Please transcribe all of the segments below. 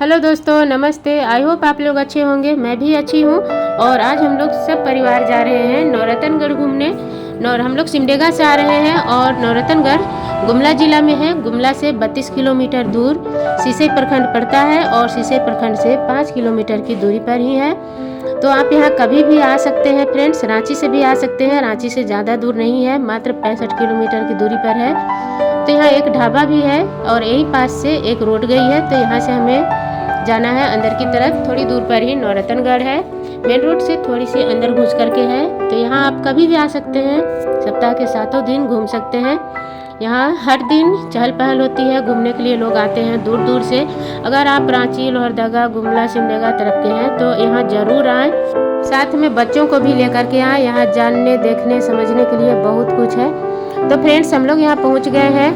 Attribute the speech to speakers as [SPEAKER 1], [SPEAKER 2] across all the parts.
[SPEAKER 1] Hello दोस्तों, नमस्ते। I hope आप लोग अच्छे होंगे। मैं भी अच्छी हूँ। और आज हम लोग सब परिवार जा रहे हैं नौरतनगढ़ घूमने। हम लोग सिमडेगा से आ रहे हैं और नौरतनगढ़ गुमला जिला में है। गुमला से 32 किलोमीटर दूर सीसई प्रखंड पड़ता है और सीसई प्रखंड से 5 किलोमीटर की दूरी पर ही है। तो आप यहाँ कभी भी आ सकते हैं फ्रेंड्स। रांची से भी आ सकते हैं, रांची से ज़्यादा दूर नहीं है, मात्र 65 किलोमीटर की दूरी पर है। तो यहाँ एक ढाबा भी है और यहीं पास से एक रोड गई है। तो यहाँ से हमें जाना है अंदर की तरफ। थोड़ी दूर पर ही नौरतनगढ़ है। मेन रोड से थोड़ी सी अंदर घुस करके है। तो यहाँ आप कभी भी आ सकते हैं। सप्ताह के 7 दिन घूम सकते हैं। यहाँ हर दिन चहल पहल होती है, घूमने के लिए लोग आते हैं दूर दूर से। अगर आप रांची, लोहरदगा, गुमला, सिमडेगा तरफ के हैं तो यहाँ ज़रूर आएँ। साथ में बच्चों को भी लेकर के आएँ। यहाँ जानने, देखने, समझने के लिए बहुत कुछ है। तो फ्रेंड्स, हम लोग यहाँ पहुँच गए हैं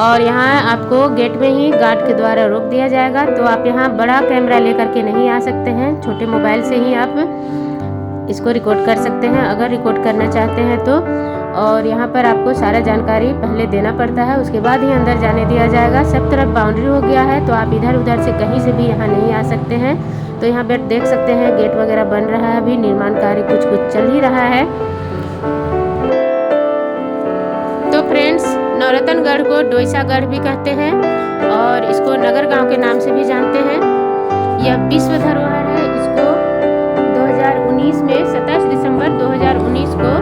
[SPEAKER 1] और यहाँ आपको गेट में ही गार्ड के द्वारा रोक दिया जाएगा। तो आप यहाँ बड़ा कैमरा लेकर के नहीं आ सकते हैं, छोटे मोबाइल से ही आप इसको रिकॉर्ड कर सकते हैं अगर रिकॉर्ड करना चाहते हैं तो। और यहाँ पर आपको सारा जानकारी पहले देना पड़ता है, उसके बाद ही अंदर जाने दिया जाएगा। सब तरफ बाउंड्री हो गया है तो आप इधर उधर से कहीं से भी यहाँ नहीं आ सकते हैं। तो यहाँ पर देख सकते हैं गेट वगैरह बन रहा है, अभी निर्माण कार्य कुछ कुछ चल ही रहा है। तो फ्रेंड्स, नौरतनगढ़ को डोईसागढ़ भी कहते हैं और इसको नगर गांव के नाम से भी जानते हैं। यह विश्व धरोहर है। इसको 2019 में 27 दिसंबर 2019 को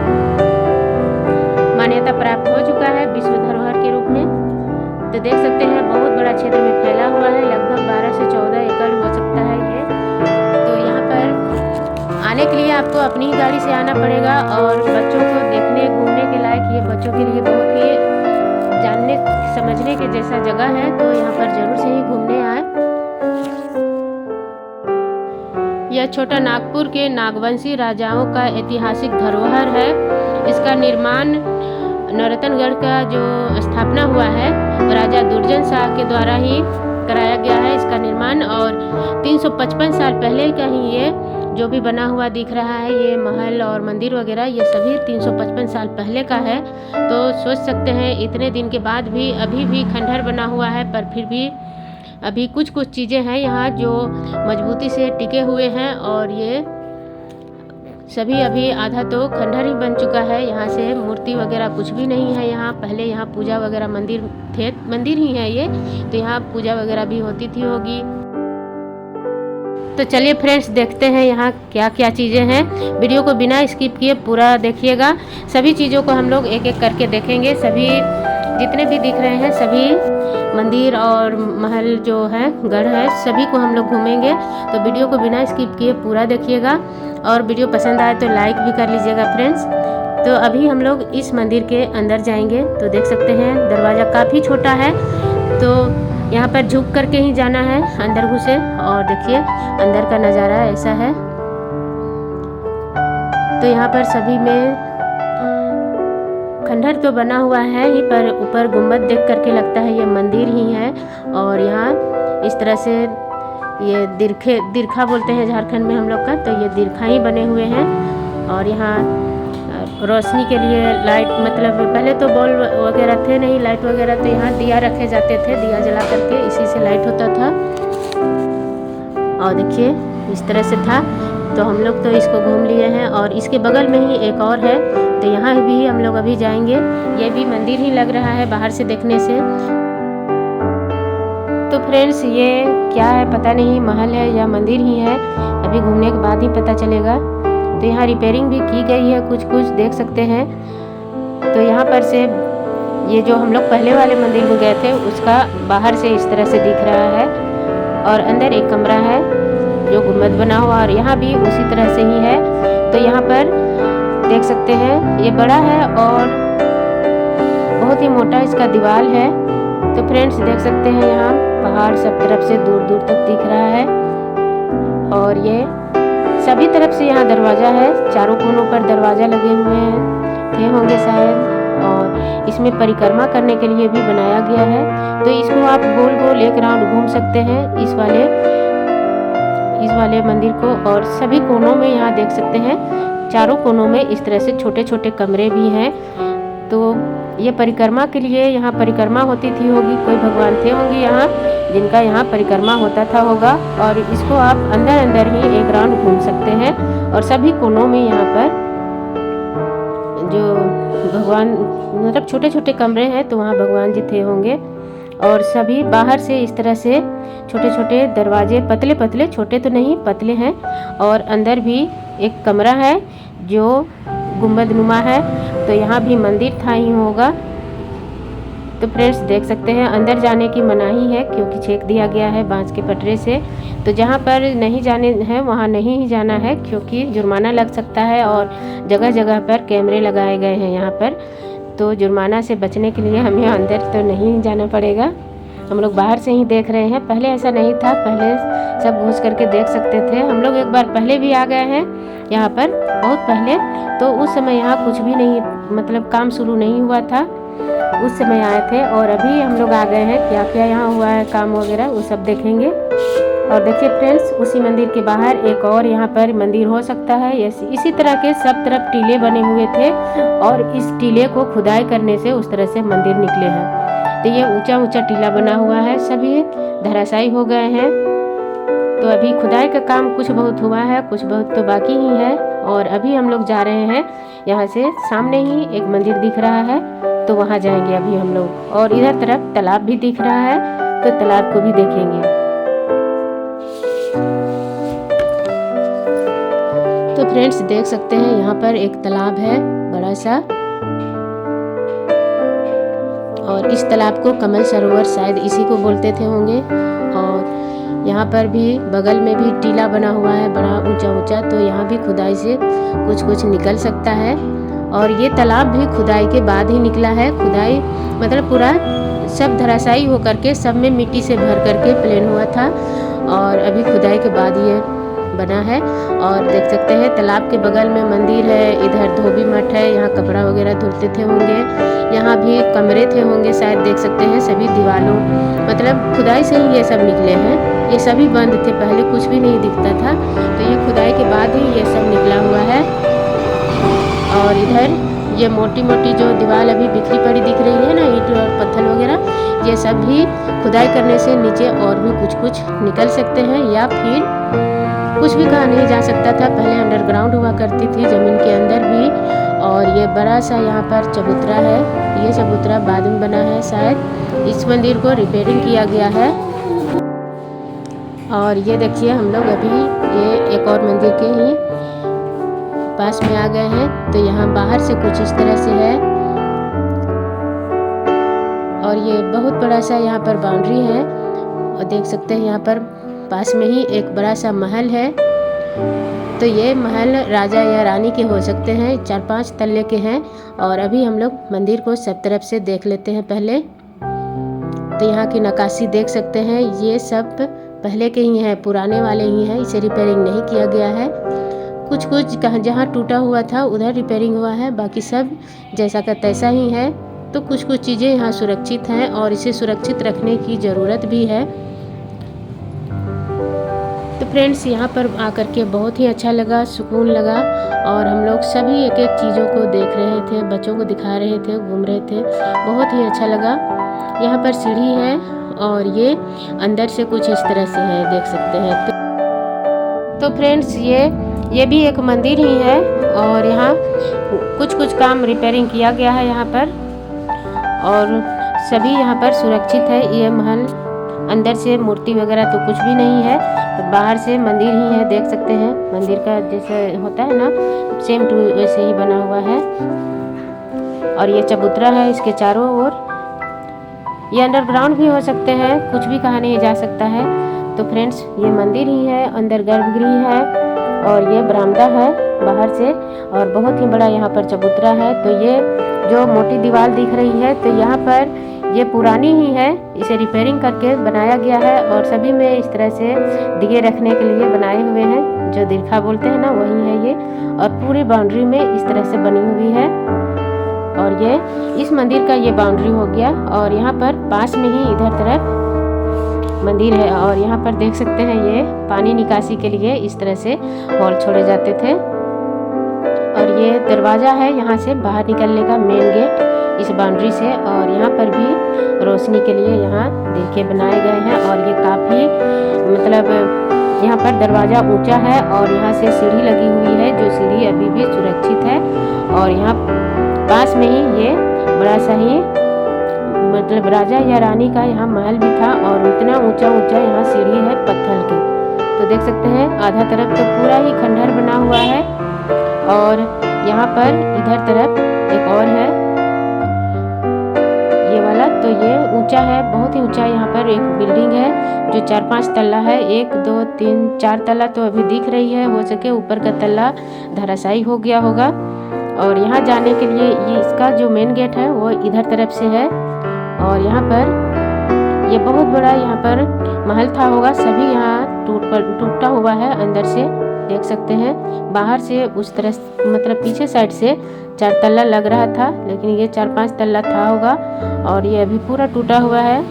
[SPEAKER 1] मान्यता प्राप्त हो चुका है विश्व धरोहर के रूप में। तो देख सकते हैं बहुत बड़ा क्षेत्र में फैला हुआ है, लगभग 12 से 14 एकड़ हो सकता है ये। तो यहाँ पर आने के लिए आपको अपनी ही गाड़ी से आना पड़ेगा और बच्चों को देखने, घूमने के लायक ये बच्चों के लिए बहुत ही जानने समझने के जैसा जगह है। तो यहाँ पर जरूर से ही घूमने आए। यह छोटा नागपुर के नागवंशी राजाओं का ऐतिहासिक धरोहर है। इसका निर्माण नौरतनगढ़ का जो स्थापना हुआ है राजा दुर्जन शाह के द्वारा ही कराया गया है इसका निर्माण। और 355 साल पहले का ही ये जो भी बना हुआ दिख रहा है, ये महल और मंदिर वगैरह, ये सभी 355 साल पहले का है। तो सोच सकते हैं इतने दिन के बाद भी अभी भी खंडहर बना हुआ है, पर फिर भी अभी कुछ कुछ चीज़ें हैं यहाँ जो मजबूती से टिके हुए हैं। और ये सभी अभी आधा तो खंडहर ही बन चुका है। यहाँ से मूर्ति वगैरह कुछ भी नहीं है यहाँ। पहले यहाँ पूजा वगैरह मंदिर थे, मंदिर ही है ये। तो यहाँ पूजा वगैरह भी होती थी होगी। तो चलिए फ्रेंड्स, देखते हैं यहाँ क्या क्या चीज़ें हैं। वीडियो को बिना स्किप किए पूरा देखिएगा। सभी चीज़ों को हम लोग एक एक करके देखेंगे। सभी जितने भी दिख रहे हैं सभी मंदिर और महल जो है, गढ़ है, सभी को हम लोग घूमेंगे। तो वीडियो को बिना स्किप किए पूरा देखिएगा और वीडियो पसंद आए तो लाइक भी कर लीजिएगा फ्रेंड्स। तो अभी हम लोग इस मंदिर के अंदर जाएंगे। तो देख सकते हैं दरवाज़ा काफ़ी छोटा है, तो यहाँ पर झुक करके ही जाना है अंदर घुसे। और देखिए अंदर का नज़ारा ऐसा है। तो यहाँ पर सभी में खंडहर तो बना हुआ है ही, पर ऊपर गुम्बद देख करके लगता है ये मंदिर ही है। और यहाँ इस तरह से ये दिरखा बोलते हैं झारखंड में हम लोग का, तो ये दिरखा ही बने हुए हैं। और यहाँ रोशनी के लिए लाइट, मतलब पहले तो बॉल वगैरह थे नहीं, लाइट वगैरह, तो यहाँ दिया रखे जाते थे, दिया जला करके इसी से लाइट होता था। और देखिए इस तरह से था। तो हम लोग तो इसको घूम लिए हैं और इसके बगल में ही एक और है, तो यहाँ भी हम लोग अभी जाएंगे। ये भी मंदिर ही लग रहा है बाहर से देखने से। तो फ्रेंड्स, ये क्या है पता नहीं, महल है या मंदिर ही है, अभी घूमने के बाद ही पता चलेगा। तो यहाँ रिपेयरिंग भी की गई है, कुछ कुछ देख सकते हैं। तो यहाँ पर से ये जो हम लोग पहले वाले मंदिर में गए थे उसका बाहर से इस तरह से दिख रहा है। और अंदर एक कमरा है जो गुम्बद बना हुआ, और यहाँ भी उसी तरह से ही है। तो यहाँ पर देख सकते हैं ये बड़ा है और बहुत ही मोटा इसका दीवार है। तो फ्रेंड्स देख सकते हैं यहाँ पहाड़ सब तरफ से दूर दूर तक दिख रहा है। और ये सभी तरफ से यहाँ दरवाज़ा है, चारों कोनों पर दरवाज़ा लगे हुए थे होंगे शायद। और इसमें परिक्रमा करने के लिए भी बनाया गया है। तो इसको आप गोल गोल एक राउंड घूम सकते हैं इस वाले मंदिर को। और सभी कोनों में यहाँ देख सकते हैं, चारों कोनों में इस तरह से छोटे छोटे कमरे भी हैं। तो ये परिक्रमा के लिए यहाँ परिक्रमा होती थी होगी, कोई भगवान थे होंगे यहाँ जिनका यहाँ परिक्रमा होता था होगा। और इसको आप अंदर अंदर ही एक राउंड घूम सकते हैं और सभी कोनों में यहाँ पर जो भगवान मतलब छोटे छोटे कमरे हैं तो वहाँ भगवान जी थे होंगे। और सभी बाहर से इस तरह से छोटे छोटे दरवाजे, पतले पतले, छोटे तो नहीं पतले हैं। और अंदर भी एक कमरा है जो गुंबद नुमा है, तो यहाँ भी मंदिर था ही होगा। तो फ्रेंड्स देख सकते हैं अंदर जाने की मनाही है क्योंकि छेक दिया गया है बांस के पटरे से। तो जहाँ पर नहीं जाने हैं वहाँ नहीं ही जाना है क्योंकि जुर्माना लग सकता है और जगह जगह पर कैमरे लगाए गए हैं यहाँ पर। तो जुर्माना से बचने के लिए हमें अंदर तो नहीं जाना पड़ेगा, हम लोग बाहर से ही देख रहे हैं। पहले ऐसा नहीं था, पहले सब घुस करके देख सकते थे। हम लोग एक बार पहले भी आ गए हैं यहाँ पर, बहुत पहले। तो उस समय यहाँ कुछ भी नहीं, मतलब काम शुरू नहीं हुआ था, उस समय आए थे। और अभी हम लोग आ गए हैं, क्या क्या यहाँ हुआ है काम वगैरह वो सब देखेंगे। और देखिए फ्रेंड्स, उसी मंदिर के बाहर एक और यहाँ पर मंदिर हो सकता है। इसी तरह के सब तरफ टीले बने हुए थे और इस टीले को खुदाई करने से उस तरह से मंदिर निकले हैं। तो ये ऊंचा ऊंचा टीला बना हुआ है, सभी धराशायी हो गए हैं। तो अभी खुदाई का काम कुछ बहुत हुआ है, कुछ बहुत तो बाकी ही है। और अभी हम लोग जा रहे हैं, यहाँ से सामने ही एक मंदिर दिख रहा है तो वहाँ जाएंगे अभी हम लोग। और इधर तरफ तालाब भी दिख रहा है तो तालाब को भी देखेंगे। तो फ्रेंड्स देख सकते हैं यहाँ पर एक तालाब है बड़ा सा, और इस तालाब को कमल सरोवर शायद इसी को बोलते थे होंगे। और यहाँ पर भी बगल में भी टीला बना हुआ है बड़ा ऊंचा ऊंचा, तो यहाँ भी खुदाई से कुछ कुछ निकल सकता है। और ये तालाब भी खुदाई के बाद ही निकला है। खुदाई मतलब पूरा सब धराशायी होकर के सब में मिट्टी से भर करके प्लेन हुआ था और अभी खुदाई के बाद ये बना है। और देख सकते हैं तालाब के बगल में मंदिर है, इधर धोबी मठ है, यहाँ कपड़ा वगैरह धुलते थे होंगे। यहाँ भी कमरे थे होंगे शायद, देख सकते हैं सभी दीवारों मतलब खुदाई से ही ये सब निकले हैं। ये सभी बंद थे, पहले कुछ भी नहीं दिखता था, तो ये खुदाई के बाद ही ये सब निकला हुआ है। और इधर ये मोटी मोटी जो दीवार अभी बिखरी पड़ी दिख रही है ना, ईंट और पत्थर वगैरह, ये सब भी खुदाई करने से नीचे और भी कुछ कुछ निकल सकते हैं या फिर कुछ भी कहा नहीं जा सकता था। पहले अंडरग्राउंड हुआ करती थी ज़मीन के अंदर भी। और ये बड़ा सा यहाँ पर चबूतरा है, ये चबूतरा बाद में बना है शायद, इस मंदिर को रिपेयरिंग किया गया है। और ये देखिए हम लोग अभी ये एक और मंदिर के ही पास में आ गए हैं, तो यहाँ बाहर से कुछ इस तरह से है। और ये बहुत बड़ा सा यहाँ पर बाउंड्री है और देख सकते हैं यहाँ पर पास में ही एक बड़ा सा महल है। तो ये महल राजा या रानी के हो सकते हैं, 4-5 तल्ले के हैं। और अभी हम लोग मंदिर को सब तरफ से देख लेते हैं पहले। तो यहाँ की नक्काशी देख सकते हैं, ये सब पहले के ही हैं, पुराने वाले ही हैं, इसे रिपेयरिंग नहीं किया गया है। कुछ कुछ जहाँ टूटा हुआ था उधर रिपेयरिंग हुआ है, बाकी सब जैसा का तैसा ही है। तो कुछ कुछ चीज़ें यहाँ सुरक्षित हैं और इसे सुरक्षित रखने की ज़रूरत भी है। तो फ्रेंड्स यहाँ पर आकर के बहुत ही अच्छा लगा, सुकून लगा। और हम लोग सभी एक एक चीज़ों को देख रहे थे, बच्चों को दिखा रहे थे, घूम रहे थे, बहुत ही अच्छा लगा। यहाँ पर सीढ़ी है और ये अंदर से कुछ इस तरह से है, देख सकते हैं। तो फ्रेंड्स ये भी एक मंदिर ही है और यहाँ कुछ कुछ काम रिपेयरिंग किया गया है यहाँ पर, और सभी यहाँ पर सुरक्षित है। ये महल अंदर से मूर्ति वगैरह तो कुछ भी नहीं है, तो बाहर से मंदिर ही है, देख सकते हैं मंदिर का जैसे होता है ना, सेम टू वैसे ही बना हुआ है। और ये चबूतरा है इसके चारों ओर, ये अंडरग्राउंड भी हो सकते हैं, कुछ भी कहा नहीं जा सकता है। तो फ्रेंड्स ये मंदिर ही है, अंदर गर्भगृह है और ये बरामदा है बाहर से, और बहुत ही बड़ा यहाँ पर चबूतरा है। तो ये जो मोटी दीवार दिख रही है तो यहाँ पर ये पुरानी ही है, इसे रिपेयरिंग करके बनाया गया है। और सभी में इस तरह से दिए रखने के लिए बनाए हुए हैं, जो दीर्घा बोलते हैं ना वही है ये। और पूरी बाउंड्री में इस तरह से बनी हुई है। और ये इस मंदिर का ये बाउंड्री हो गया। और यहाँ पर पास में ही इधर तरफ मंदिर है और यहाँ पर देख सकते हैं ये पानी निकासी के लिए इस तरह से हॉल छोड़े जाते थे। और ये दरवाज़ा है यहाँ से बाहर निकलने का, मेन गेट। इस बाउंड्री से। और यहाँ पर भी रोशनी के लिए यहाँ देखे बनाए गए हैं। और ये काफ़ी मतलब यहाँ पर दरवाज़ा ऊंचा है और यहाँ से सीढ़ी लगी हुई है, जो सीढ़ी अभी भी सुरक्षित है। और यहाँ पास में ही ये बड़ा सा ही मतलब राजा या रानी का यहाँ महल भी था। और इतना ऊंचा ऊंचा यहाँ सीढ़ी है पत्थर की। तो देख सकते हैं आधा तरफ तो पूरा ही खंडहर बना हुआ है और यहाँ पर इधर तरफ एक और है ये वाला। तो ये ऊंचा है, बहुत ही ऊंचा। यहाँ पर एक बिल्डिंग है जो 4-5 तल्ला है। 1 2 3 4 तल्ला तो अभी दिख रही है, हो सके ऊपर का तल्ला धराशायी हो गया होगा। और यहाँ जाने के लिए ये इसका जो मेन गेट है वो इधर तरफ से है। और यहाँ पर ये बहुत बड़ा यहाँ पर महल था होगा, सभी यहाँ टूटा हुआ है अंदर से, देख सकते हैं। बाहर से उस तरह मतलब पीछे साइड से 4 तल्ला लग रहा था, लेकिन ये 4-5 तल्ला था होगा और ये अभी पूरा टूटा हुआ है।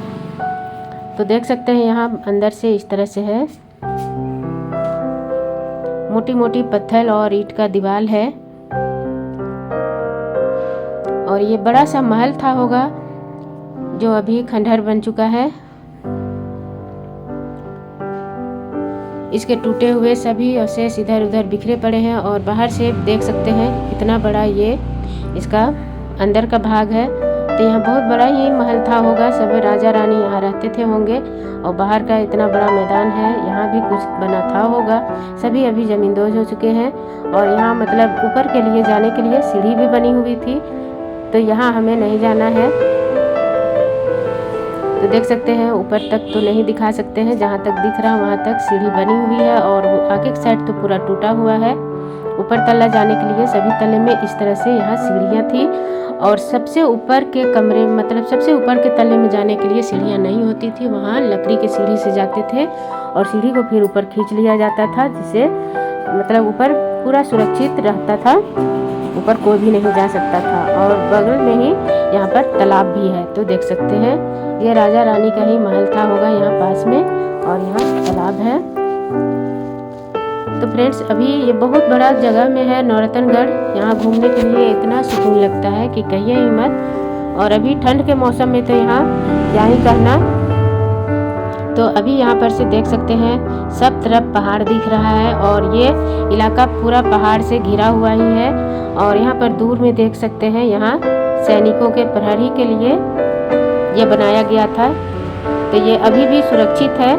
[SPEAKER 1] तो देख सकते हैं यहाँ अंदर से इस तरह से है, मोटी मोटी पत्थर और ईंट का दीवार है। और ये बड़ा सा महल था होगा जो अभी खंडहर बन चुका है। इसके टूटे हुए सभी अवशेष इधर उधर बिखरे पड़े हैं। और बाहर से देख सकते हैं इतना बड़ा ये इसका अंदर का भाग है। तो यहाँ बहुत बड़ा ही महल था होगा, सब राजा रानी यहाँ रहते थे होंगे। और बाहर का इतना बड़ा मैदान है, यहाँ भी कुछ बना था होगा। सभी अभी जमींदोज हो चुके हैं। और यहाँ मतलब ऊपर के लिए जाने के लिए सीढ़ी भी बनी हुई थी, तो यहाँ हमें नहीं जाना है। तो देख सकते हैं ऊपर तक तो नहीं दिखा सकते हैं, जहाँ तक दिख रहा वहाँ तक सीढ़ी बनी हुई है। और वो आगे की साइड तो पूरा टूटा हुआ है। ऊपर तल्ला जाने के लिए सभी तल्ले में इस तरह से यहाँ सीढ़ियाँ थी। और सबसे ऊपर के कमरे मतलब सबसे ऊपर के तल्ले में जाने के लिए सीढ़ियाँ नहीं होती थी, वहाँ लकड़ी के सीढ़ी से जाते थे और सीढ़ी को फिर ऊपर खींच लिया जाता था, जिससे मतलब ऊपर पूरा सुरक्षित रहता था, ऊपर कोई भी नहीं जा सकता था। और बगल में ही यहाँ पर तालाब भी है। तो देख सकते हैं ये राजा रानी का ही महल था होगा यहाँ पास में, और यहाँ तालाब है। तो फ्रेंड्स अभी ये बहुत बड़ा जगह में है नौरतनगढ़, यहाँ घूमने के लिए इतना सुकून लगता है कि कहिए ही मत। और अभी ठंड के मौसम में तो यहाँ क्या ही कहना। तो अभी यहाँ पर से देख सकते हैं सब तरफ पहाड़ दिख रहा है और ये इलाका पूरा पहाड़ से घिरा हुआ ही है। और यहाँ पर दूर में देख सकते हैं यहाँ सैनिकों के प्रहरी के लिए ये बनाया गया था। तो ये अभी भी सुरक्षित है,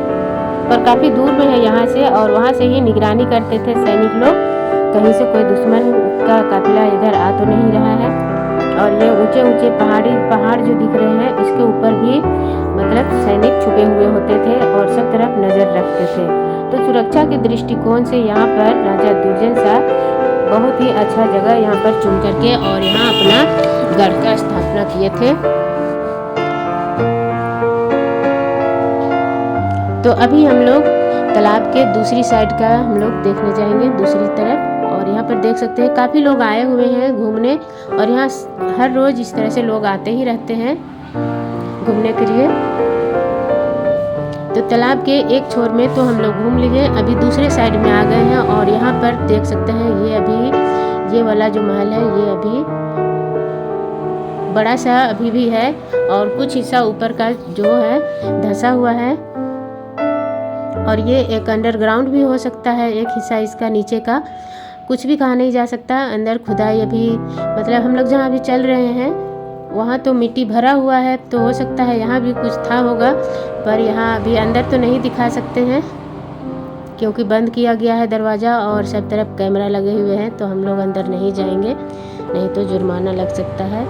[SPEAKER 1] पर काफ़ी दूर में है यहाँ से, और वहाँ से ही निगरानी करते थे सैनिक लोग, कहीं से कोई दुश्मन का काफिला इधर आ तो नहीं रहा है। और ये ऊंचे ऊंचे पहाड़ जो दिख रहे हैं, इसके ऊपर भी मतलब सैनिक छुपे हुए होते थे और सब तरफ नज़र रखते थे। तो सुरक्षा के दृष्टिकोण से यहाँ पर राजा दुर्जन शाह बहुत ही अच्छा जगह यहाँ पर चुन करके और यहाँ अपना गढ़ का स्थापना किए थे। तो अभी हम लोग तालाब के दूसरी साइड का हम लोग देखने जाएंगे, दूसरी तरफ। और यहाँ पर देख सकते हैं काफ़ी लोग आए हुए हैं घूमने, और यहाँ हर रोज़ इस तरह से लोग आते ही रहते हैं घूमने के लिए। तो तालाब के एक छोर में तो हम लोग घूम लिए, अभी दूसरे साइड में आ गए हैं। और यहाँ पर देख सकते हैं ये अभी ये वाला जो महल है ये अभी बड़ा सा अभी भी है, और कुछ हिस्सा ऊपर का जो है धंसा हुआ है। और ये एक अंडरग्राउंड भी हो सकता है, एक हिस्सा इसका नीचे का, कुछ भी कहा नहीं जा सकता। अंदर खुदाई अभी मतलब हम लोग जहाँ अभी चल रहे हैं वहाँ तो मिट्टी भरा हुआ है, तो हो सकता है यहाँ भी कुछ था होगा, पर यहाँ अभी अंदर तो नहीं दिखा सकते हैं क्योंकि बंद किया गया है दरवाज़ा और सब तरफ कैमरा लगे हुए हैं। तो हम लोग अंदर नहीं जाएंगे, नहीं तो जुर्माना लग सकता है।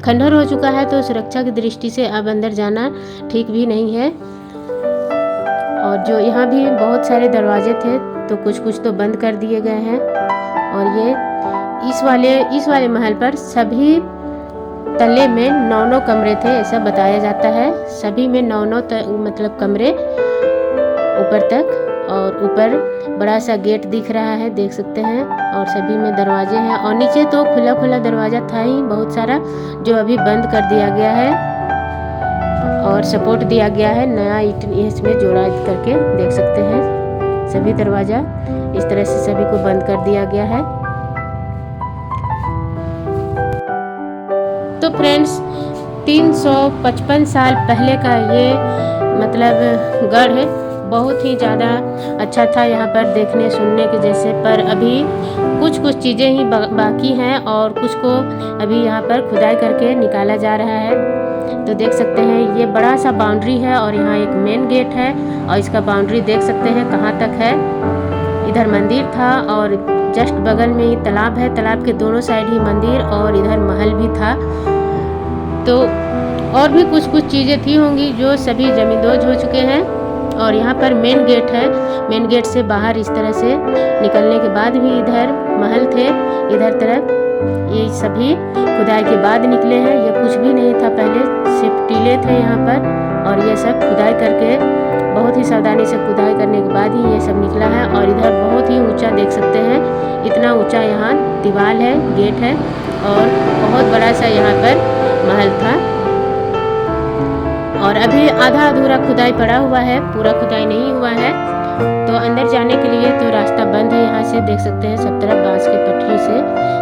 [SPEAKER 1] खंडहर हो चुका है तो सुरक्षा की दृष्टि से अब अंदर जाना ठीक भी नहीं है। और जो यहाँ भी बहुत सारे दरवाजे थे तो कुछ तो बंद कर दिए गए हैं। और ये इस वाले महल पर सभी तल्ले में 9 कमरे थे, ऐसा बताया जाता है। सभी में 9 मतलब कमरे ऊपर तक, और ऊपर बड़ा सा गेट दिख रहा है, देख सकते हैं। और सभी में दरवाजे हैं, और नीचे तो खुला दरवाज़ा था ही बहुत सारा, जो अभी बंद कर दिया गया है और सपोर्ट दिया गया है नया ईंट इसमें जोड़ा करके, देख सकते हैं। सभी दरवाज़ा इस तरह से सभी को बंद कर दिया गया है। तो फ्रेंड्स 355 साल पहले का ये मतलब गढ़ है, बहुत ही ज़्यादा अच्छा था यहाँ पर देखने सुनने के जैसे। पर अभी कुछ कुछ चीज़ें ही बाकी हैं और कुछ को अभी यहाँ पर खुदाई करके निकाला जा रहा है। तो देख सकते हैं ये बड़ा सा बाउंड्री है और यहाँ एक मेन गेट है और इसका बाउंड्री देख सकते हैं कहाँ तक है। इधर मंदिर था और जस्ट बगल में ही तालाब है, तालाब के दोनों साइड ही मंदिर और इधर महल भी था। तो और भी कुछ कुछ चीज़ें थी होंगी जो सभी जमींदोज हो चुके हैं। और यहाँ पर मेन गेट है, मेन गेट से बाहर इस तरह से निकलने के बाद भी इधर महल थे, इधर तरफ ये सभी खुदाई के बाद निकले हैं। ये कुछ भी नहीं था पहले, सिर्फ टीले थे यहाँ पर और ये सब खुदाई करके बहुत ही सावधानी से खुदाई करने के बाद ही ये सब निकला है। और इधर बहुत ही ऊंचा देख सकते हैं, इतना ऊंचा यहाँ दीवार है, गेट है और बहुत बड़ा सा यहाँ पर महल था। और अभी आधा अधूरा खुदाई पड़ा हुआ है, पूरा खुदाई नहीं हुआ है। तो अंदर जाने के लिए तो रास्ता बंद है, यहाँ से देख सकते हैं सब तरफ बांस के पटरी से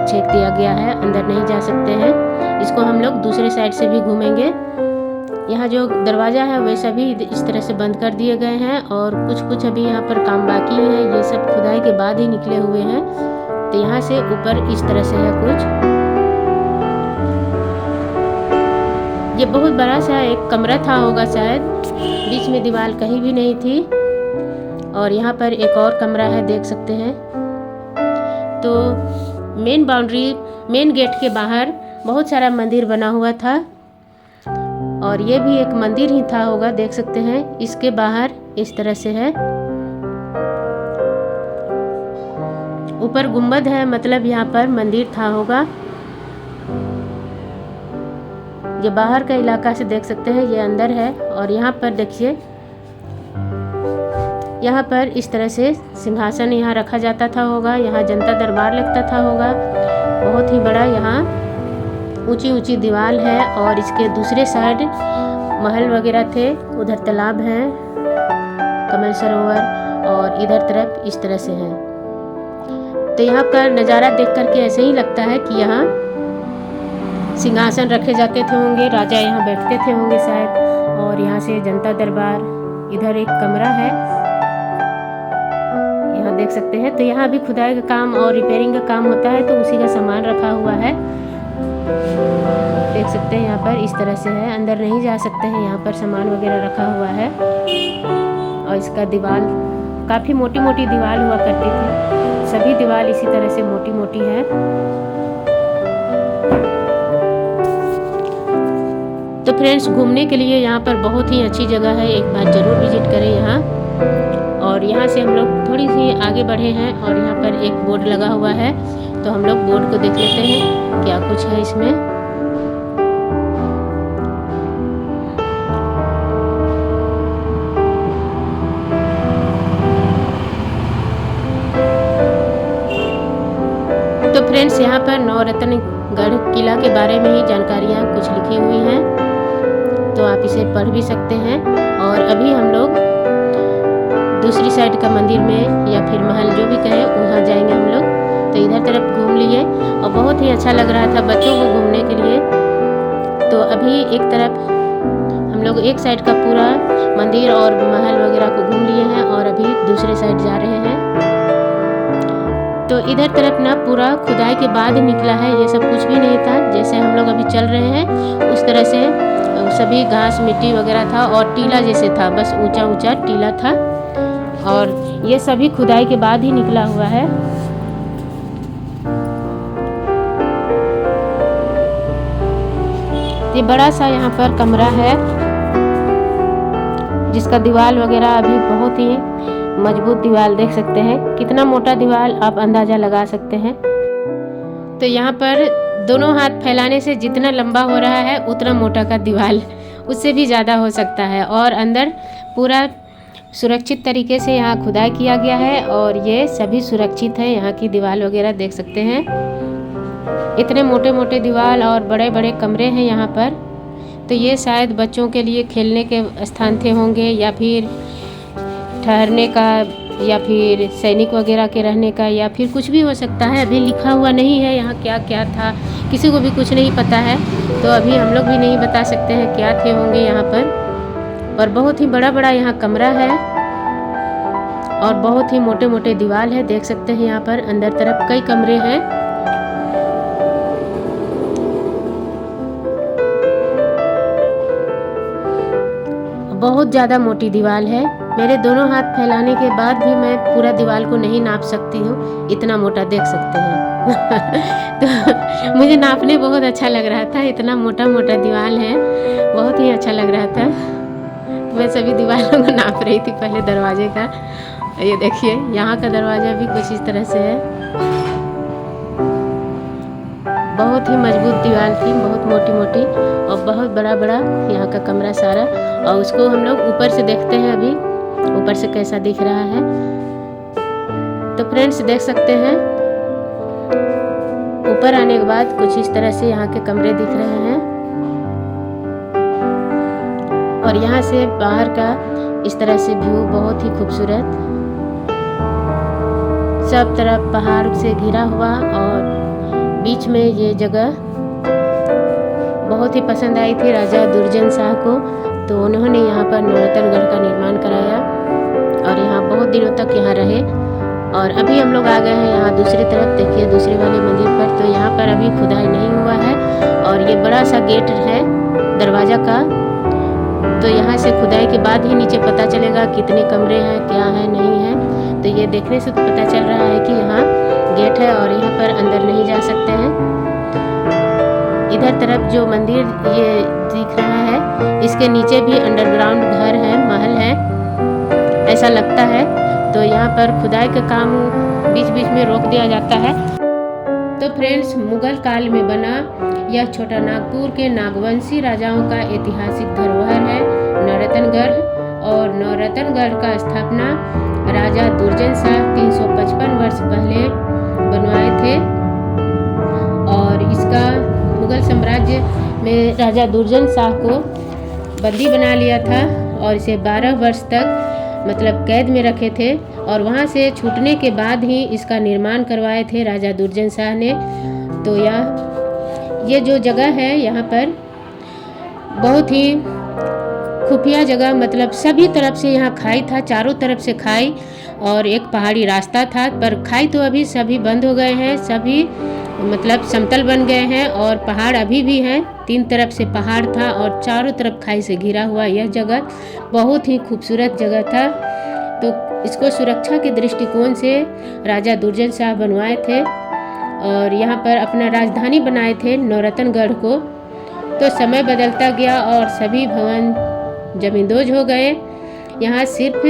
[SPEAKER 1] छेक दिया गया है, अंदर नहीं जा सकते हैं। इसको हम लोग दूसरे साइड से भी घूमेंगे। यहाँ जो दरवाज़ा है वे सभी इस तरह से बंद कर दिए गए हैं और कुछ कुछ अभी यहाँ पर काम बाकी है, ये सब खुदाई के बाद ही निकले हुए हैं। तो यहाँ से ऊपर इस तरह से है कुछ। ये बहुत बड़ा सा एक कमरा था होगा शायद, बीच में दीवार कहीं भी नहीं थी। और यहाँ पर एक और कमरा है, देख सकते हैं। तो मेन बाउंड्री, मेन गेट के बाहर बहुत सारा मंदिर बना हुआ था और ये भी एक मंदिर ही था होगा, देख सकते हैं। इसके बाहर इस तरह से है, ऊपर गुंबद है, मतलब यहाँ पर मंदिर था होगा। ये बाहर का इलाका से देख सकते हैं, ये अंदर है। और यहाँ पर देखिए, यहाँ पर इस तरह से सिंहासन यहाँ रखा जाता था होगा, यहाँ जनता दरबार लगता था होगा। बहुत ही बड़ा यहाँ ऊंची ऊंची दीवार है और इसके दूसरे साइड महल वगैरह थे, उधर तालाब है, कमल सरोवर और इधर तरफ इस तरह से है। तो यहाँ का नज़ारा देख करके ऐसे ही लगता है कि यहाँ सिंहासन रखे जाते थे होंगे, राजा यहाँ बैठते थे होंगे शायद। और यहाँ से जनता दरबार, इधर एक कमरा है, यहाँ देख सकते हैं। तो यहाँ भी खुदाई का काम और रिपेयरिंग का काम होता है, तो उसी का सामान रखा हुआ है, देख सकते हैं। यहाँ पर इस तरह से है, अंदर नहीं जा सकते हैं, यहाँ पर सामान वगैरह रखा हुआ है। और इसका दीवार काफ़ी मोटी मोटी दीवार हुआ करती थी, सभी दीवार इसी तरह से मोटी मोटी है। तो फ्रेंड्स, घूमने के लिए यहाँ पर बहुत ही अच्छी जगह है, एक बार ज़रूर विजिट करें यहाँ। और यहाँ से हम लोग थोड़ी सी आगे बढ़े हैं और यहाँ पर एक बोर्ड लगा हुआ है, तो हम लोग बोर्ड को देख लेते हैं क्या कुछ है इसमें। तो फ्रेंड्स, यहाँ पर नवरत्नगढ़ किला के बारे में ही जानकारियाँ कुछ लिखी हुई हैं, तो आप इसे पढ़ भी सकते हैं। और अभी हम लोग दूसरी साइड का मंदिर में या फिर महल जो भी कहें वहाँ जाएंगे हम लोग। तो इधर तरफ घूम लिए और बहुत ही अच्छा लग रहा था बच्चों को घूमने के लिए। तो अभी एक तरफ हम लोग एक साइड का पूरा मंदिर और महल वगैरह को घूम लिए हैं और अभी दूसरे साइड जा रहे हैं। तो इधर तरफ ना पूरा खुदाई के बाद निकला है, ये सब कुछ भी नहीं था। जैसे हम लोग अभी चल रहे हैं उस तरह से सभी घास मिट्टी वगैरह था और टीला जैसे था, बस ऊंचा ऊंचा टीला था। और ये सभी खुदाई के बाद ही निकला हुआ है। ये बड़ा सा यहाँ पर कमरा है जिसका दीवार वगैरह अभी बहुत ही मजबूत दीवार, देख सकते हैं कितना मोटा दीवार, आप अंदाज़ा लगा सकते हैं। तो यहाँ पर दोनों हाथ फैलाने से जितना लंबा हो रहा है उतना मोटा का दीवार, उससे भी ज़्यादा हो सकता है। और अंदर पूरा सुरक्षित तरीके से यहाँ खुदाई किया गया है और ये सभी सुरक्षित है। यहाँ की दीवार वगैरह देख सकते हैं, इतने मोटे मोटे दीवार और बड़े बड़े कमरे हैं यहाँ पर। तो ये शायद बच्चों के लिए खेलने के स्थान थे होंगे या फिर ठहरने का या फिर सैनिक वगैरह के रहने का या फिर कुछ भी हो सकता है। अभी लिखा हुआ नहीं है यहाँ क्या क्या था, किसी को भी कुछ नहीं पता है, तो अभी हम लोग भी नहीं बता सकते हैं क्या थे होंगे यहाँ पर। और बहुत ही बड़ा बड़ा यहाँ कमरा है और बहुत ही मोटे मोटे दीवार है, देख सकते हैं यहाँ पर अंदर तरफ कई कमरे हैं। बहुत ज़्यादा मोटी दीवार है, मेरे दोनों हाथ फैलाने के बाद भी मैं पूरा दीवार को नहीं नाप सकती हूँ, इतना मोटा देख सकते हैं। तो मुझे नापने बहुत अच्छा लग रहा था, इतना मोटा मोटा दीवार है, बहुत ही अच्छा लग रहा था। मैं सभी दीवारों को नाप रही थी पहले दरवाजे का। ये देखिए यहाँ का दरवाज़ा भी कुछ इस तरह से है, बहुत ही मजबूत दीवार थी, बहुत मोटी मोटी और बहुत बड़ा बड़ा यहाँ का कमरा सारा। और उसको हम लोग ऊपर से देखते हैं, अभी ऊपर से कैसा दिख रहा है। तो फ्रेंड्स देख सकते हैं ऊपर आने के बाद कुछ इस तरह से यहाँ के कमरे दिख रहे हैं। और यहाँ से बाहर का इस तरह से व्यू बहुत ही खूबसूरत, सब तरफ पहाड़ से घिरा हुआ और बीच में ये जगह बहुत ही पसंद आई थी राजा दुर्जन शाह को, तो उन्होंने यहाँ पर नौरतनगढ़ का निर्माण कराया और यहाँ बहुत दिनों तक यहाँ रहे। और अभी हम लोग आ गए हैं यहाँ दूसरी तरफ, देखिए दूसरे वाले मंदिर पर। तो यहाँ पर अभी खुदाई नहीं हुआ है और ये बड़ा सा गेट है दरवाज़ा का, तो यहाँ से खुदाई के बाद ही नीचे पता चलेगा कितने कमरे हैं, क्या है नहीं है। तो ये देखने से तो पता चल रहा है कि यहाँ गेट है और यहाँ पर अंदर नहीं जा सकते हैं। इधर तरफ जो मंदिर ये दिख रहा है, इसके नीचे भी अंडरग्राउंड घर है, महल है, ऐसा लगता है। तो यहाँ पर खुदाई का काम बीच बीच में रोक दिया जाता है। तो फ्रेंड्स मुगल काल में बना यह छोटा नागपुर के नागवंशी राजाओं का ऐतिहासिक धरोहर है नौरतनगढ़। और नौरतनगढ़ का स्थापना राजा दुर्जन शाह 355 वर्ष पहले बनवाए थे। और इसका मुगल साम्राज्य में राजा दुर्जन शाह को बंदी बना लिया था और इसे 12 वर्ष तक मतलब कैद में रखे थे। और वहाँ से छूटने के बाद ही इसका निर्माण करवाए थे राजा दुर्जन शाह ने। तो ये जो जगह है यहाँ पर बहुत ही खुफिया जगह, मतलब सभी तरफ से यहाँ खाई था, चारों तरफ से खाई और एक पहाड़ी रास्ता था। पर खाई तो अभी सभी बंद हो गए हैं, सभी मतलब समतल बन गए हैं और पहाड़ अभी भी हैं। 3 तरफ से पहाड़ था और चारों तरफ खाई से घिरा हुआ यह जगह बहुत ही खूबसूरत जगह था। तो इसको सुरक्षा के दृष्टिकोण से राजा दुर्जन शाह बनवाए थे और यहाँ पर अपना राजधानी बनाए थे नौरतनगढ़ को। तो समय बदलता गया और सभी भवन जमींदोज हो गए, यहाँ सिर्फ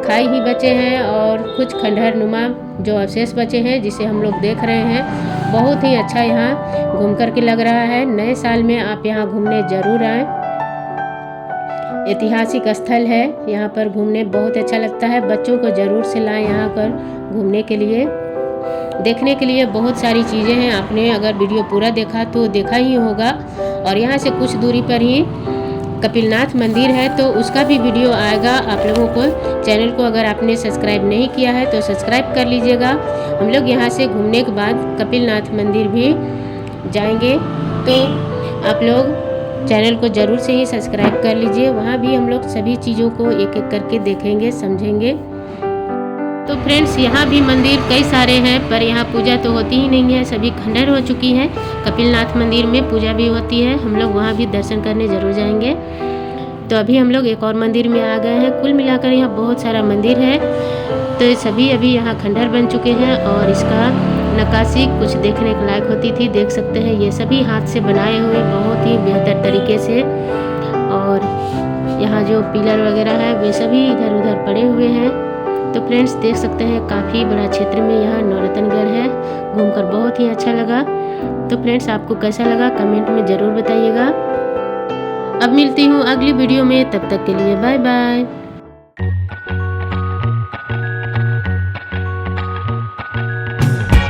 [SPEAKER 1] खाई ही बचे हैं और कुछ खंडहर नुमा जो अवशेष बचे हैं जिसे हम लोग देख रहे हैं। बहुत ही अच्छा यहाँ घूम कर के लग रहा है। नए साल में आप यहाँ घूमने ज़रूर आएँ, ऐतिहासिक स्थल है, यहाँ पर घूमने बहुत अच्छा लगता है। बच्चों को ज़रूर से लाएँ यहाँ पर घूमने के लिए। देखने के लिए बहुत सारी चीज़ें हैं, आपने अगर वीडियो पूरा देखा तो देखा ही होगा। और यहाँ से कुछ दूरी पर ही कपिलनाथ मंदिर है, तो उसका भी वीडियो आएगा आप लोगों को। चैनल को अगर आपने सब्सक्राइब नहीं किया है तो सब्सक्राइब कर लीजिएगा। हम लोग यहाँ से घूमने के बाद कपिलनाथ मंदिर भी जाएंगे, तो आप लोग चैनल को ज़रूर से ही सब्सक्राइब कर लीजिए। वहाँ भी हम लोग सभी चीज़ों को एक एक करके देखेंगे, समझेंगे। तो फ्रेंड्स यहाँ भी मंदिर कई सारे हैं, पर यहाँ पूजा तो होती ही नहीं है, सभी खंडहर हो चुकी हैं। कपिलनाथ मंदिर में पूजा भी होती है, हम लोग वहाँ भी दर्शन करने ज़रूर जाएंगे। तो अभी हम लोग एक और मंदिर में आ गए हैं। कुल मिलाकर यहाँ बहुत सारा मंदिर है, तो सभी अभी यहाँ खंडहर बन चुके हैं और इसका नक्काशी कुछ देखने के लायक होती थी। देख सकते हैं ये सभी हाथ से बनाए हुए बहुत ही बेहतर तरीके से। और यहाँ जो पिलर वगैरह है वे सभी इधर उधर पड़े हुए हैं। तो फ्रेंड्स देख सकते हैं काफ़ी बड़ा क्षेत्र में यहाँ नौरतनगढ़ है, घूमकर बहुत ही अच्छा लगा। तो फ्रेंड्स आपको कैसा लगा कमेंट में ज़रूर बताइएगा। अब मिलती हूँ अगली वीडियो में, तब तक के लिए बाय बाय।